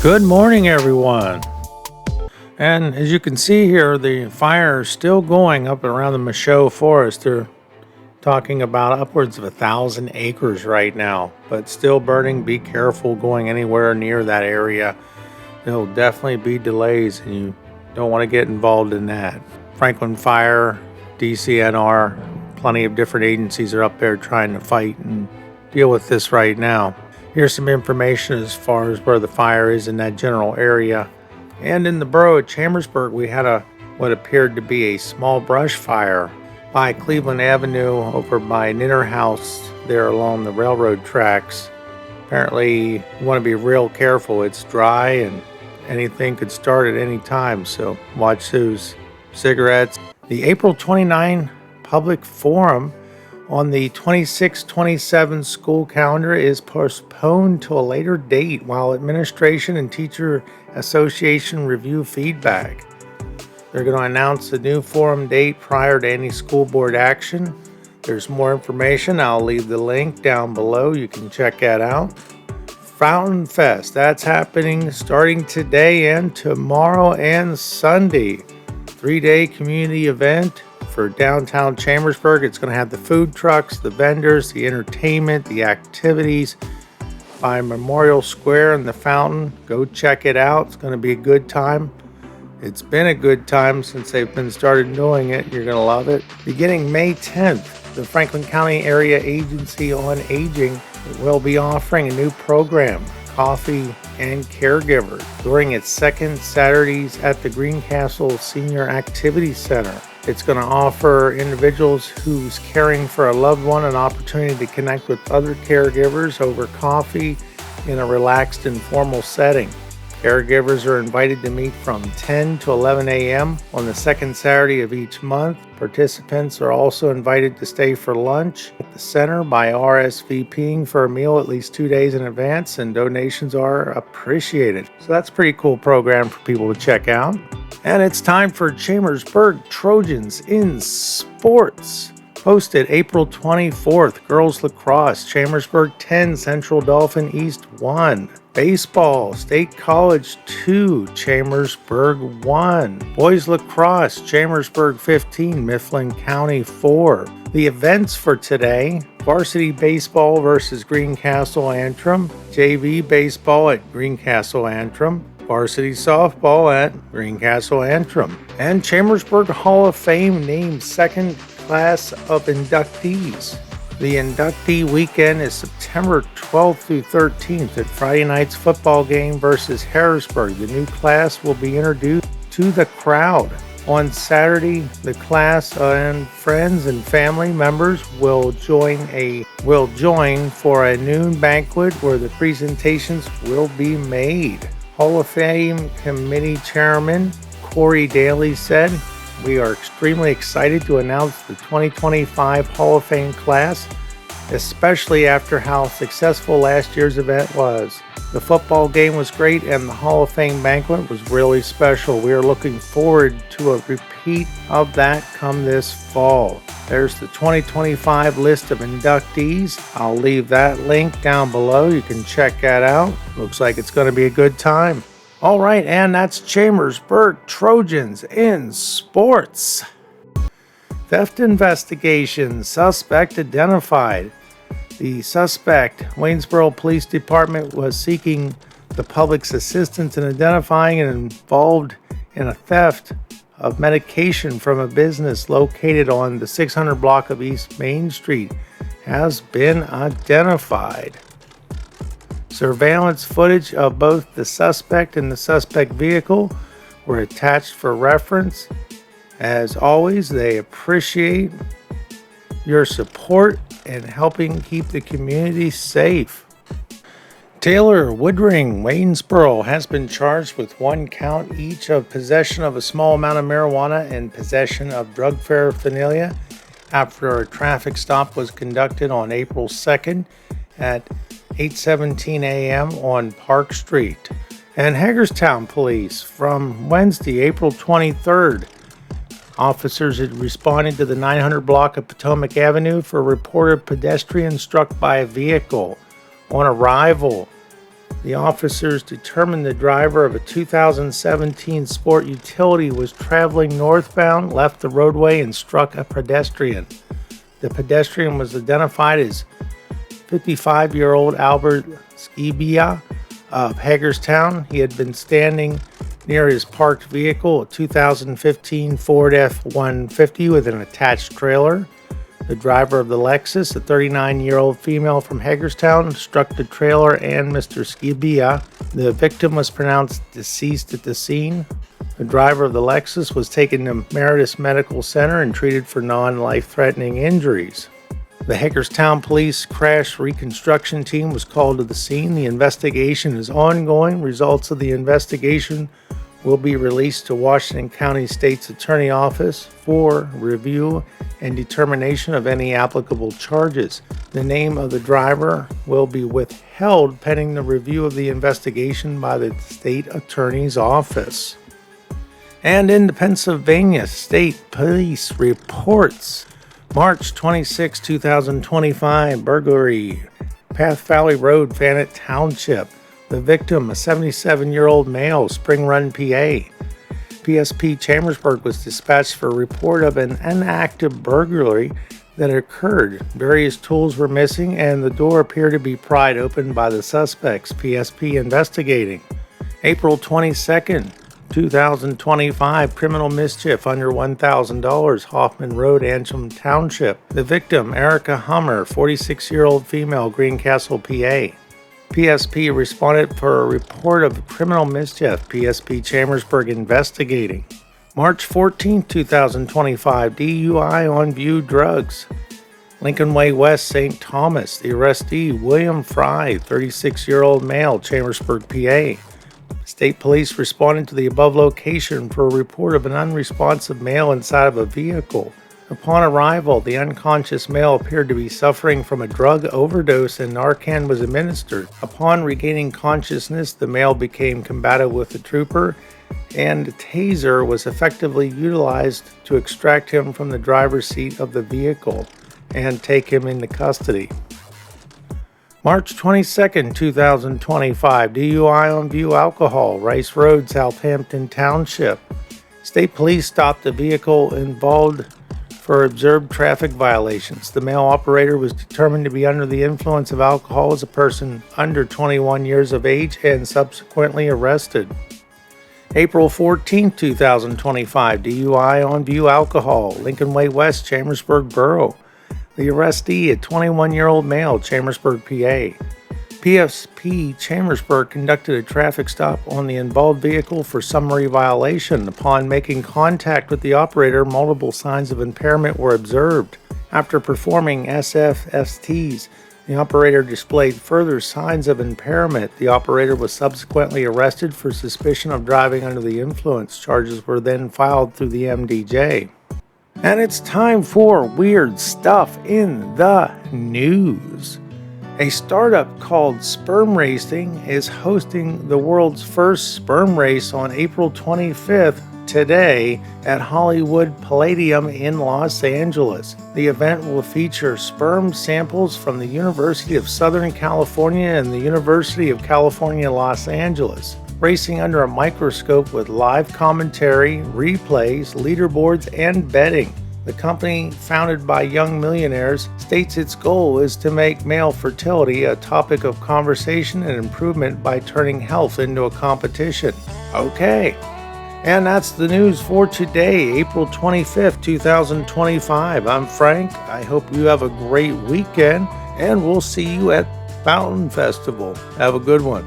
Good morning, everyone. And as you can see here, the fire is still going up and around the Michaud Forest. They're talking about upwards of 1,000 acres right now, but still burning. Be careful going anywhere near that area. There'll definitely be delays, and you don't want to get involved in that. Franklin Fire, DCNR, plenty of different agencies are up there trying to fight and deal with this right now. Here's some information as far as where the fire is in that general area. And in the borough of Chambersburg, we had what appeared to be a small brush fire by Cleveland Avenue over by Ninner House there along the railroad tracks. Apparently, you want to be real careful. It's dry and anything could start at any time, so watch those cigarettes. The April 29 public forum on the 26-27 school calendar is postponed to a later date while administration and teacher association review feedback. They're going to announce the new forum date prior to any school board action. There's more information. I'll leave the link down below. You can check that out. Fountain Fest, that's happening starting today and tomorrow and Sunday. 3-day community event for downtown Chambersburg. It's going to have the food trucks, the vendors, the entertainment, the activities by Memorial Square and the fountain. Go check it out. It's going to be a good time. It's been a good time since they've been started doing it. You're going to love it. Beginning May 10th, the Franklin County Area Agency on Aging will be offering a new program, Coffee and Caregiver, during its second Saturdays at the Greencastle Senior Activity Center. It's going to offer individuals who's caring for a loved one an opportunity to connect with other caregivers over coffee in a relaxed, informal setting. Caregivers are invited to meet from 10 to 11 a.m. on the second Saturday of each month. Participants are also invited to stay for lunch at the center by RSVPing for a meal at least 2 days in advance, and donations are appreciated. So that's a pretty cool program for people to check out. And it's time for Chambersburg Trojans in Sports. Hosted April 24th, Girls Lacrosse, Chambersburg 10, Central Dauphin East 1. Baseball, State College 2, Chambersburg 1. Boys Lacrosse, Chambersburg 15, Mifflin County 4. The events for today: varsity baseball versus Greencastle Antrim, JV baseball at Greencastle Antrim, varsity softball at Greencastle Antrim, and Chambersburg Hall of Fame named second class of inductees. The inductee weekend is September 12th through 13th at Friday night's football game versus Harrisburg. The new class will be introduced to the crowd. On Saturday, the class and friends and family members will join for a noon banquet where the presentations will be made. Hall of Fame Committee Chairman Corey Daly said, "We are extremely excited to announce the 2025 Hall of Fame class, especially after how successful last year's event was. The football game was great and the Hall of Fame banquet was really special. We are looking forward to a repeat of that come this fall." There's the 2025 list of inductees. I'll leave that link down below. You can check that out. Looks like it's going to be a good time. All right, and that's Chambersburg Trojans in Sports. Theft investigation, suspect identified. The suspect, Waynesboro Police Department, was seeking the public's assistance in identifying and involved in a theft of medication from a business located on the 600 block of East Main Street, has been identified. Surveillance footage of both the suspect and the suspect vehicle were attached for reference. As always, they appreciate your support in helping keep the community safe. Taylor Woodring, Waynesboro, has been charged with 1 count each of possession of a small amount of marijuana and possession of drug paraphernalia after a traffic stop was conducted on April 2nd at 8:17 a.m. on Park Street. And Hagerstown Police, from Wednesday, April 23rd, officers had responded to the 900 block of Potomac Avenue for a reported pedestrian struck by a vehicle. On arrival, The officers determined the driver of a 2017 sport utility was traveling northbound, left the roadway, and struck a pedestrian. The pedestrian was identified as 55-year-old Albert Skibia of Hagerstown. He had been standing near his parked vehicle, a 2015 Ford F-150 with an attached trailer. The driver of the Lexus, a 39-year-old female from Hagerstown, struck the trailer and Mr. Skibia. The victim was pronounced deceased at the scene. The driver of the Lexus was taken to Meritus Medical Center and treated for non-life-threatening injuries. The Hagerstown Police Crash Reconstruction Team was called to the scene. The investigation is ongoing. Results of the investigation will be released to Washington County State's Attorney Office for review and determination of any applicable charges. The name of the driver will be withheld pending the review of the investigation by the State Attorney's Office. And in the Pennsylvania State Police reports March 26, 2025, burglary, Path Valley Road, Fannett Township. The victim, a 77-year-old male, Spring Run, PA. PSP Chambersburg was dispatched for a report of an inactive burglary that occurred. Various tools were missing and the door appeared to be pried open by the suspects. PSP investigating. April 22nd, 2025, criminal mischief under $1,000, Hoffman Road, Antrim Township. The victim, Erica Hummer, 46-year-old female, Greencastle, PA. PSP responded for a report of criminal mischief. PSP Chambersburg investigating. March 14, 2025, DUI on view drugs. Lincoln Way West, St. Thomas. The arrestee, William Fry, 36-year-old male, Chambersburg, PA. State police responded to the above location for a report of an unresponsive male inside of a vehicle. Upon arrival, the unconscious male appeared to be suffering from a drug overdose and Narcan was administered. Upon regaining consciousness, the male became combative with the trooper and a taser was effectively utilized to extract him from the driver's seat of the vehicle and take him into custody. March 22, 2025, DUI on view alcohol, Rice Road, Southampton Township. State police stopped the vehicle involved for observed traffic violations. The male operator was determined to be under the influence of alcohol as a person under 21 years of age and subsequently arrested. April 14, 2025, DUI on view alcohol, Lincoln Way West, Chambersburg Borough. The arrestee, a 21-year-old male, Chambersburg, PA. PSP Chambersburg conducted a traffic stop on the involved vehicle for summary violation. Upon making contact with the operator, multiple signs of impairment were observed. After performing SFSTs, the operator displayed further signs of impairment. The operator was subsequently arrested for suspicion of driving under the influence. Charges were then filed through the MDJ. And it's time for weird stuff in the news. A startup called Sperm Racing is hosting the world's first sperm race on April 25th, today, at Hollywood Palladium in Los Angeles. The event will feature sperm samples from the University of Southern California and the University of California, Los Angeles. Racing under a microscope with live commentary, replays, leaderboards, and betting. The company, founded by young millionaires, states its goal is to make male fertility a topic of conversation and improvement by turning health into a competition. Okay, and that's the news for today, April 25th, 2025. I'm Frank. I hope you have a great weekend, and we'll see you at Fountain Festival. Have a good one.